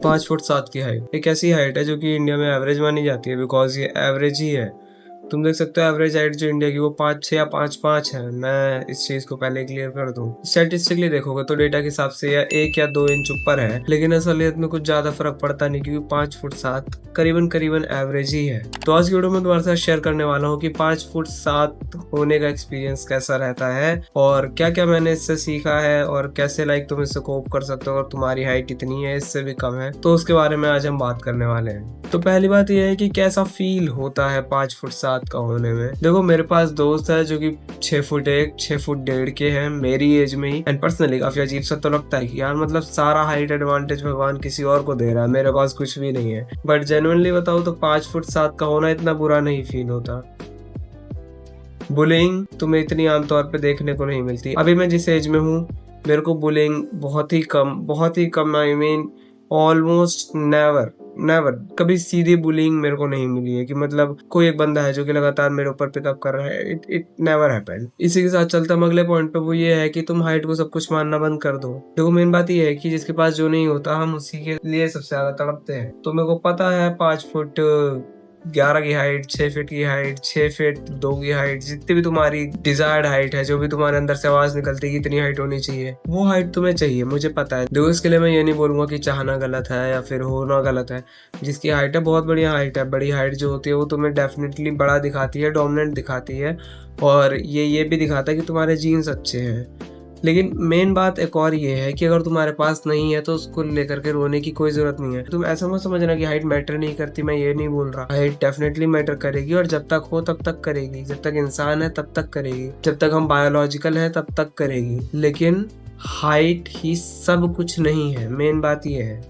5 foot 7 की height एक ऐसी हाइट है जो कि इंडिया में एवरेज मानी जाती है, बिकॉज ये एवरेज ही है। तुम देख सकते हो एवरेज हाइट जो इंडिया की वो 5'6" या 5'5" है। मैं इस चीज को पहले क्लियर कर दूं। स्टैटिस्टिकली देखोगे तो डेटा के हिसाब से या 1 या 2 इंच ऊपर है, लेकिन असलियत में कुछ ज्यादा फर्क पड़ता नहीं, क्योंकि 5'7" करीबन करीबन एवरेज ही है। तो आज की वीडियो में तुम्हारे साथ शेयर करने वाला हूँ कि 5'7" होने का एक्सपीरियंस कैसा रहता है और क्या क्या मैंने इससे सीखा है और कैसे तुम इससे कोप कर सकते हो अगर तुम्हारी हाइट इतनी है, इससे भी कम है। तो उसके बारे में आज हम बात करने वाले हैं। तो पहली बात यह है कि कैसा फील होता है 5'7" का होने में। देखो, मेरे पास दोस्त है जो कि 6'1", 6'1.5" के हैं मेरी एज में ही, एंड पर्सनली काफी अजीब सा तो लगता है कि यार मतलब सारा हाइट एडवांटेज भगवान किसी और को दे रहा है, मेरे पास कुछ भी नहीं है। बट जेन्युइनली बताओ तो 5'7" का होना इतना बुरा नहीं फील होता। बुलिंग तुम्हें इतनी आमतौर पे देखने को नहीं मिलती। अभी मैं जिस एज में हूँ, मेरे को बुलिंग बहुत ही कम, I mean almost never never कभी सीधी बुलिंग मेरे को नहीं मिली है कि मतलब कोई एक बंदा है जो कि लगातार मेरे ऊपर पिकअप कर रहा है। It never happened. इसी के साथ चलता हम अगले पॉइंट पे, वो ये है कि तुम हाइट को सब कुछ मानना बंद कर दो। देखो, मेन बात ये है कि जिसके पास जो नहीं होता हम उसी के लिए सबसे ज्यादा तड़पते हैं। तो मेरे को पता है 5'11" की हाइट, 6 फीट की हाइट, 6'2" की हाइट, जितनी भी तुम्हारी डिजायर्ड हाइट है, जो भी तुम्हारे अंदर से आवाज निकलती है कि इतनी हाइट होनी चाहिए, वो हाइट तुम्हें चाहिए, मुझे पता है। देखो, इसके लिए मैं ये नहीं बोलूंगा कि चाहना गलत है या फिर होना गलत है। जिसकी हाइट है, बहुत बढ़िया हाइट है। बड़ी हाइट जो होती है वो तुम्हें डेफिनेटली बड़ा दिखाती है, डोमिनेंट दिखाती है, और ये भी दिखाता है कि तुम्हारे जीन्स अच्छे हैं। लेकिन मेन बात एक और ये है कि अगर तुम्हारे पास नहीं है तो उसको लेकर के रोने की कोई जरूरत नहीं है। तुम ऐसा मत समझना कि हाइट मैटर नहीं करती, मैं ये नहीं बोल रहा। हाइट डेफिनेटली मैटर करेगी, और जब तक हो तब तक करेगी, जब तक इंसान है तब तक करेगी, जब तक हम बायोलॉजिकल है तब तक करेगी। लेकिन हाइट ही सब कुछ नहीं है, मेन बात ये है।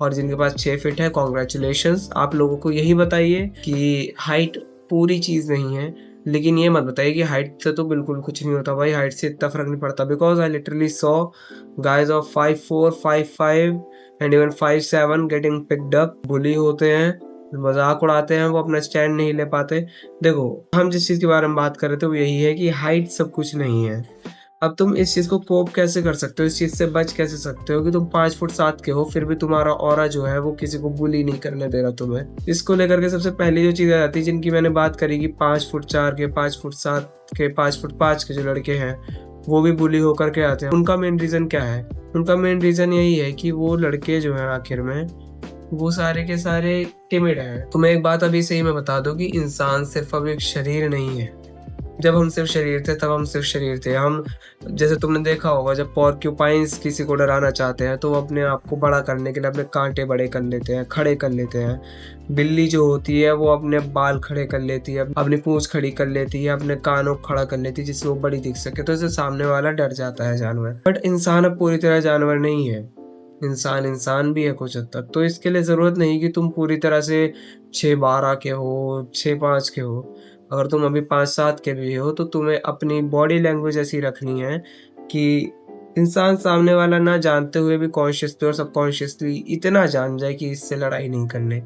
और जिनके पास 6 फीट है, कॉन्ग्रेचुलेशंस, आप लोगों को यही बताइए कि हाइट पूरी चीज नहीं है। लेकिन ये मत बताइए कि हाइट से तो बिल्कुल कुछ नहीं होता। भाई, हाइट से इतना फर्क नहीं पड़ता, because I literally saw guys of 5'4", 5'5" and even 5'7" getting picked up. Bully होते हैं, मजाक उड़ाते हैं, वो अपना स्टैंड नहीं ले पाते। देखो, हम जिस चीज के बारे में बात कर रहे थे वो यही है कि हाइट सब कुछ नहीं है। अब तुम इस चीज को कोप कैसे कर सकते हो, इस चीज से बच कैसे सकते हो कि तुम 5'7" के हो, फिर भी तुम्हारा ऑरा जो है वो किसी को बुली नहीं करने दे रहा तुम्हें। इसको लेकर के सबसे पहली जो चीज आ जाती है, जिनकी मैंने बात करी कि 5'4" के, 5'7" के, 5'5" के जो लड़के हैं वो भी बुली होकर के आते हैं। उनका मेन रीजन क्या है? उनका मेन रीजन यही है कि वो लड़के जो है आखिर में वो सारे के सारे टिमिड हैं। तुम्हें एक बात अभी से ही मैं बता दूं कि इंसान सिर्फ अब एक शरीर नहीं है। जब हम सिर्फ शरीर थे तब हम सिर्फ शरीर थे। हम, जैसे तुमने देखा होगा, जब पॉर्क्यूपाइंस किसी को डराना चाहते हैं तो वो अपने आप को बड़ा करने के लिए अपने कांटे बड़े कर लेते हैं, खड़े कर लेते हैं। बिल्ली जो होती है वो अपने बाल खड़े कर लेती है, अपनी पूंछ खड़ी कर लेती है, अपने कानों को खड़ा कर लेती है जिससे वो बड़ी दिख सके, तो इससे सामने वाला डर जाता है, जानवर। बट इंसान अब पूरी तरह जानवर नहीं है। इंसान भी है कुछ हद तक। तो इसके लिए जरूरत नहीं कि तुम पूरी तरह से 6'12" के हो, 6'5" के हो। अगर तुम अभी 5'7" के भी हो तो तुम्हें अपनी बॉडी लैंग्वेज ऐसी रखनी है कि इंसान सामने वाला ना जानते हुए भी कॉन्शियसली और सबकॉन्शियसली इतना जान जाए कि इससे लड़ाई नहीं करने।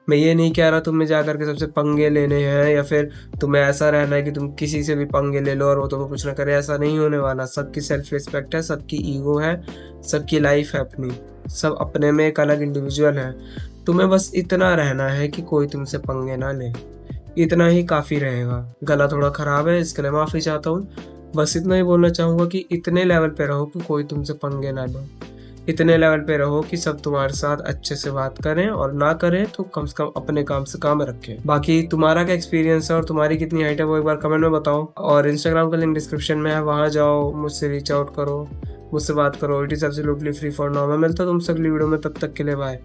मैं ये नहीं कह रहा तुम्हें जाकर के सबसे पंगे लेने हैं या फिर तुम्हें ऐसा रहना है कि तुम किसी से भी पंगे ले लो और वो तुम्हें कुछ ना करे। ऐसा नहीं होने वाला। सबकी सेल्फ रिस्पेक्ट है, सबकी ईगो है, सबकी लाइफ है अपनी, सब अपने में एक अलग इंडिविजुअल है। तुम्हें बस इतना रहना है कि कोई तुमसे पंगे ना ले, इतना ही काफी रहेगा। गला थोड़ा खराब है, इसके लिए माफी चाहता हूँ। बस इतना ही बोलना चाहूंगा कि इतने लेवल पे रहो कि कोई तुमसे पंगे ना लो। इतने लेवल पे रहो कि सब तुम्हारे साथ अच्छे से बात करें, और ना करें तो कम से कम अपने काम से काम रखें। बाकी तुम्हारा क्या एक्सपीरियंस है और तुम्हारी कितनी हाइट है वो एक बार कमेंट में बताओ। और इंस्टाग्राम का लिंक डिस्क्रिप्शन में है, वहां जाओ, मुझसे रीच आउट करो, मुझसे बात करो। It is absolutely free for now. मैं मिलता हूं तुमसे अगली वीडियो में, तब तक के लिए बाय।